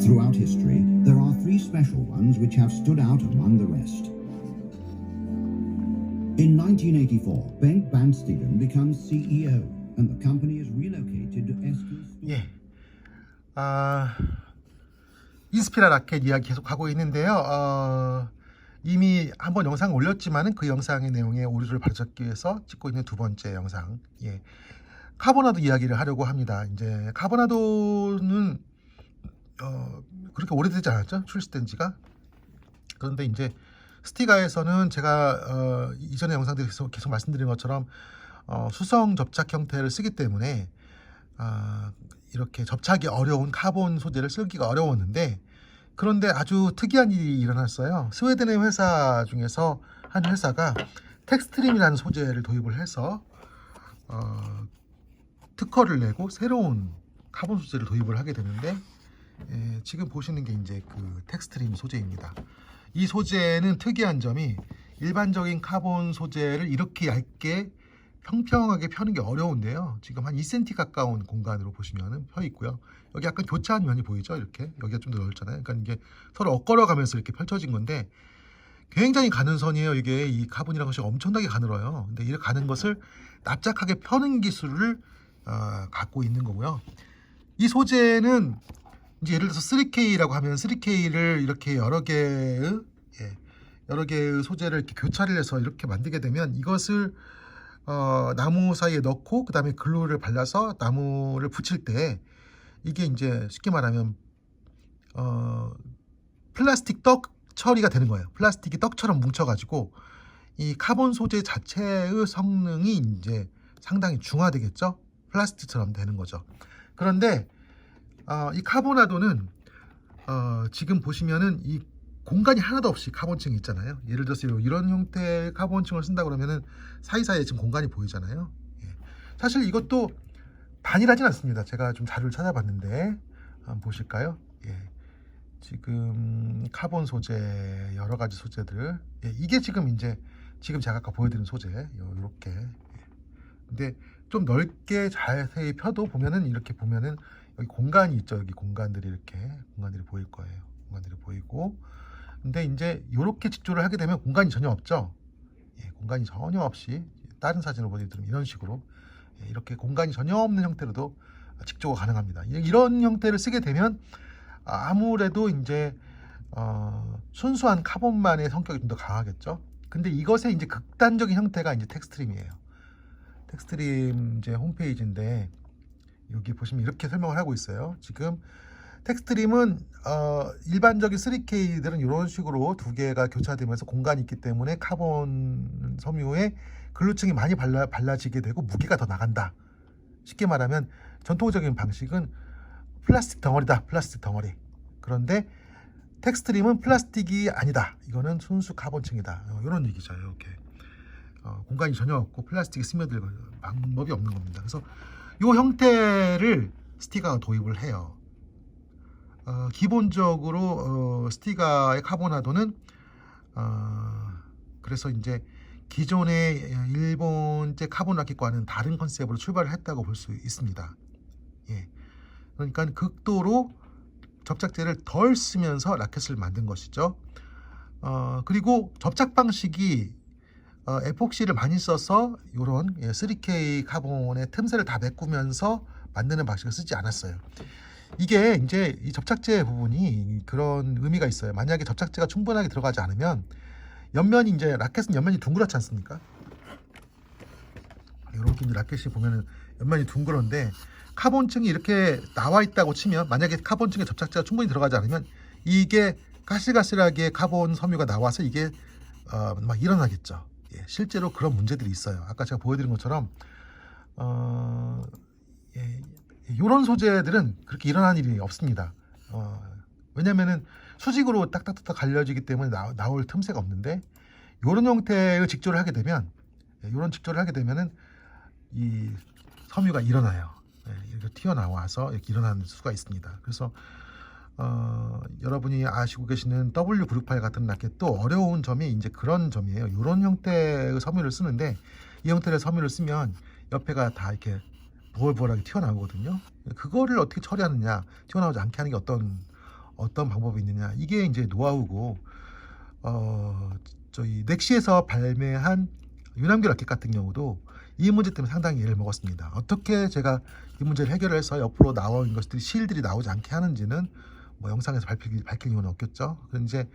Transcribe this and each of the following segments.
Throughout history, there are three special ones which have stood out among the rest. In 1984, Bengt Banstigen becomes CEO, and the company is relocated to Eskilstuna. 예. 인스피라 라켓 이야기 계속 하고 있는데요. 이미 한번 영상 올렸지만은 그 영상의 내용에 오류를 바로잡기 위해서 찍고 있는 두 번째 영상. 예. 카보나도 이야기를 하려고 합니다. 이제 카보나도는 그렇게 오래되지 않았죠? 출시된 지가. 그런데 이제 스티가에서는 제가 이전의 영상들에서 계속 말씀드린 것처럼 수성 접착 형태를 쓰기 때문에 이렇게 접착이 어려운 카본 소재를 쓰기가 어려웠는데, 그런데 아주 특이한 일이 일어났어요. 스웨덴의 회사 중에서 한 회사가 텍스트림이라는 소재를 도입을 해서 특허를 내고 새로운 카본 소재를 도입을 하게 되는데, 지금 보시는 게 이제 그 텍스트림 소재입니다. 이 소재는 특이한 점이 일반적인 카본 소재를 이렇게 얇게 평평하게 펴는 게 어려운데요. 지금 한 2cm 가까운 공간으로 보시면은 펴 있고요. 여기 약간 교차한 면이 보이죠? 이렇게 여기가 좀 더 넓잖아요. 그러니까 이게 서로 엇걸어가면서 이렇게 펼쳐진 건데 굉장히 가는 선이에요. 이게 이 카본이라는 것이 엄청나게 가늘어요. 근데 이렇게 가는 것을 납작하게 펴는 기술을 갖고 있는 거고요. 이 소재는 이제 예를 들어서 3K라고 하면 3K를 이렇게 여러 개의 소재를 이렇게 교차를 해서 이렇게 만들게 되면 이것을 나무 사이에 넣고 그 다음에 글루를 발라서 나무를 붙일 때 이게 이제 쉽게 말하면 플라스틱 떡 처리가 되는 거예요. 플라스틱이 떡처럼 뭉쳐가지고 이 카본 소재 자체의 성능이 이제 상당히 중화되겠죠. 플라스틱처럼 되는 거죠. 그런데 이 카보나도는 지금 보시면은 이 공간이 하나도 없이 카본층이 있잖아요. 예를 들어서 이런 형태의 카본층을 쓴다 그러면은 사이사이에 지금 공간이 보이잖아요. 예. 사실 이것도 단일하진 않습니다. 제가 좀 자료를 찾아봤는데 한번 보실까요? 예. 지금 카본 소재 여러 가지 소재들, 이게 지금 제가 아까 보여드린 소재 이렇게. 근데 좀 넓게 자세히 펴도 보면은 이렇게 보면은 여기 공간이 있죠. 여기 공간들이 보일 거예요. 공간들이 보이고. 근데 이제 이렇게 직조를 하게 되면 공간이 전혀 없죠. 공간이 전혀 없이 다른 사진을 보여드리면 이런 식으로 이렇게 공간이 전혀 없는 형태로도 직조가 가능합니다. 이런 형태를 쓰게 되면 아무래도 이제 순수한 카본만의 성격이 좀 더 강하겠죠. 근데 이것의 이제 극단적인 형태가 이제 텍스트림이에요. 텍스트림 이제 홈페이지인데 여기 보시면 이렇게 설명을 하고 있어요. 지금 텍스트림은 일반적인 3K들은 이런 식으로 두 개가 교차되면서 공간이 있기 때문에 카본 섬유에 글루층이 많이 발라지게 되고 무게가 더 나간다. 쉽게 말하면 전통적인 방식은 플라스틱 덩어리다. 플라스틱 덩어리. 그런데 텍스트림은 플라스틱이 아니다. 이거는 순수 카본층이다. 이런 얘기죠. 이렇게 공간이 전혀 없고 플라스틱이 스며들 방법이 없는 겁니다. 그래서 이 형태를 스티가가 도입을 해요. 기본적으로 스티가의 카보나도는 그래서 이제 기존의 일본제 카본 라켓과는 다른 컨셉으로 출발을 했다고 볼 수 있습니다. 예. 그러니까 극도로 접착제를 덜 쓰면서 라켓을 만든 것이죠. 그리고 접착 방식이 에폭시를 많이 써서 이런 3K 카본의 틈새를 다 메꾸면서 만드는 방식을 쓰지 않았어요. 이게 이제 이 접착제 부분이 그런 의미가 있어요. 만약에 접착제가 충분하게 들어가지 않으면 옆면이 이제 라켓은 옆면이 둥그렇지 않습니까? 이렇게 이제 라켓이 보면은 옆면이 둥그런데 카본층이 이렇게 나와 있다고 치면, 만약에 카본층에 접착제가 충분히 들어가지 않으면 이게 가실가실하게 카본 섬유가 나와서 이게 막 일어나겠죠. 실제로 그런 문제들이 있어요. 아까 제가 보여드린 것처럼 이런 소재들은 그렇게 일어나는 일이 없습니다. 왜냐면은 수직으로 딱딱딱딱 갈려지기 때문에 나올 틈새가 없는데, 이런 형태의 직조를 하게 되면, 이 섬유가 일어나요. 이렇게 튀어나와서 이렇게 일어나는 수가 있습니다. 그래서 여러분이 아시고 계시는 W968 같은 라켓도 어려운 점이 이제 그런 점이에요. 이런 형태의 섬유를 쓰는데, 이 형태의 섬유를 쓰면 옆에가 다 이렇게 보글보글하게 튀어나오거든요. 그거를 어떻게 처리하느냐, 튀어나오지 않게 하는 게 어떤 어떤 방법이 있느냐, 이게 이제 노하우고, 저희 넥시에서 발매한 유남기 라켓 같은 경우도 이 문제 때문에 상당히 애를 먹었습니다. 어떻게 제가 이 문제를 해결해서 옆으로 나온 것들이 실들이 나오지 않게 하는지는 뭐 영상에서 밝힐 이유는 없겠죠. 그런데 이제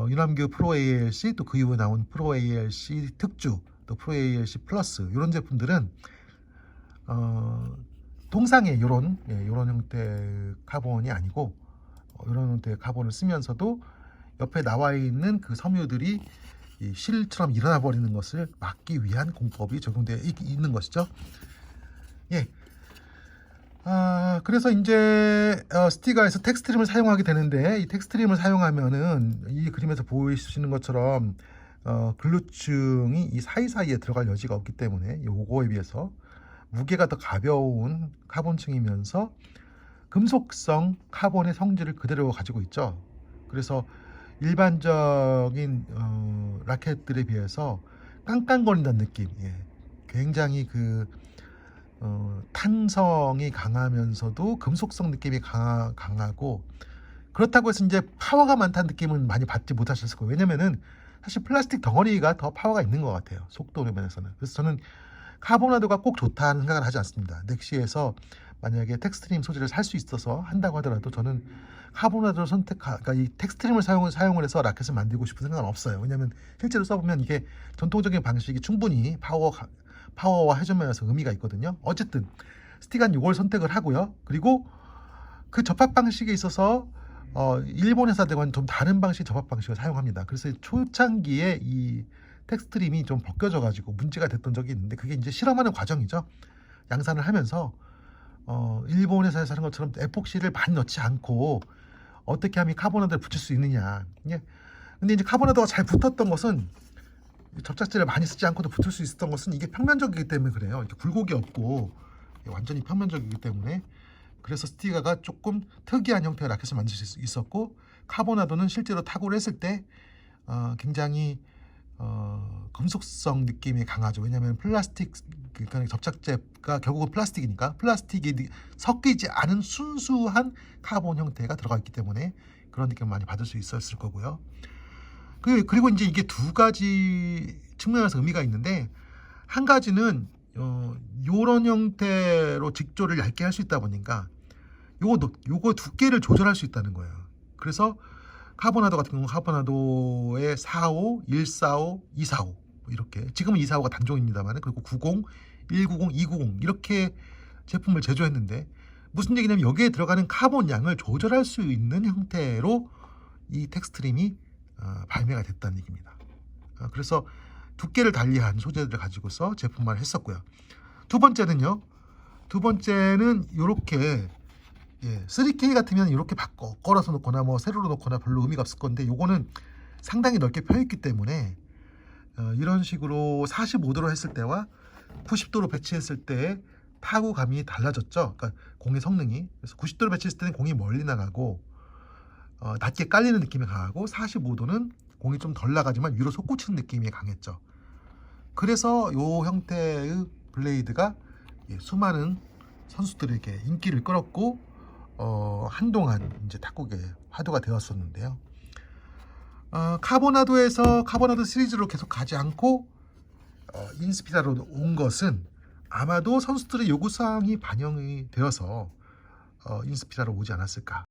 유남규 프로 ALC, 또 그 이후에 나온 프로 ALC 특주, 또 프로 ALC 플러스, 이런 제품들은 통상의 이런 형태의 카본이 아니고, 이런 형태의 카본을 쓰면서도 옆에 나와 있는 그 섬유들이 이 실처럼 일어나 버리는 것을 막기 위한 공법이 적용되어 있는 것이죠. 예. 그래서 이제 스티가에서 텍스트림을 사용하게 되는데, 이 텍스트림을 사용하면은 이 그림에서 보이시는 것처럼 글루층이 이 사이사이에 들어갈 여지가 없기 때문에 요거에 비해서 무게가 더 가벼운 카본층이면서 금속성 카본의 성질을 그대로 가지고 있죠. 그래서 일반적인 라켓들에 비해서 깡깡거린다는 느낌, 예. 굉장히 그 탄성이 강하면서도 금속성 느낌이 강하고, 그렇다고 해서 이제 파워가 많다는 느낌은 많이 받지 못하셨을 거예요. 왜냐면은 사실 플라스틱 덩어리가 더 파워가 있는 것 같아요, 속도 면에서는. 그래서 저는 카보나도가 꼭 좋다는 생각을 하지 않습니다. 넥시에서 만약에 텍스트림 소재를 살 수 있어서 한다고 하더라도 저는 카보나도를 그러니까 이 텍스트림을 사용을 해서 라켓을 만들고 싶은 생각은 없어요. 왜냐하면 실제로 써보면 이게 전통적인 방식이 충분히 파워와 회전면에서 의미가 있거든요. 어쨌든 스티가는 이걸 선택을 하고요. 그리고 그 접합 방식에 있어서 일본 회사들과는 좀 다른 방식의 접합 방식을 사용합니다. 그래서 초창기에 이 텍스트림이 좀 벗겨져 가지고 문제가 됐던 적이 있는데, 그게 이제 실험하는 과정이죠. 양산을 하면서 일본 회사에서 하는 것처럼 에폭시를 많이 넣지 않고 어떻게 하면 카보나도를 붙일 수 있느냐. 예. 근데 이제 카보나도가 잘 붙었던 것은, 접착제를 많이 쓰지 않고도 붙을 수 있었던 것은 이게 평면적이기 때문에 그래요. 이렇게 굴곡이 없고 완전히 평면적이기 때문에. 그래서 스티가가 조금 특이한 형태의 라켓을 만들 수 있었고, 카보나도는 실제로 타구를 했을 때 굉장히 금속성 느낌이 강하죠. 왜냐하면 플라스틱, 그러니까 접착제가 결국은 플라스틱이니까 플라스틱이 섞이지 않은 순수한 카본 형태가 들어가 있기 때문에 그런 느낌을 많이 받을 수 있었을 거고요. 그리고 이제 이게 두 가지 측면에서 의미가 있는데, 한 가지는 요런 형태로 직조를 얇게 할 수 있다 보니까 요거 두께를 조절할 수 있다는 거예요. 그래서 카보나도 같은 경우는 카보나도의 45, 145, 245 이렇게, 지금은 245가 단종입니다만, 그리고 90, 190, 290 이렇게 제품을 제조했는데, 무슨 얘기냐면 여기에 들어가는 카본 양을 조절할 수 있는 형태로 이 텍스트림이 발매가 됐다는 얘기입니다. 그래서 두께를 달리한 소재들을 가지고서 제품화를 했었고요. 두 번째는 이렇게, 3K 같으면 이렇게 걸어서 놓거나 뭐 세로로 놓거나 별로 의미가 없을 건데, 요거는 상당히 넓게 펴 있기 때문에 이런 식으로 45도로 했을 때와 90도로 배치했을 때 타구감이 달라졌죠. 그러니까 공의 성능이. 그래서 90도로 배치했을 때는 공이 멀리 나가고 낮게 깔리는 느낌이 강하고, 45도는 공이 좀 덜 나가지만 위로 솟구치는 느낌이 강했죠. 그래서 이 형태의 블레이드가 수많은 선수들에게 인기를 끌었고, 한동안 이제 탁구계 화두가 되었었는데요. 카보나도 시리즈로 계속 가지 않고 인스피라로 온 것은 아마도 선수들의 요구사항이 반영이 되어서 인스피라로 오지 않았을까.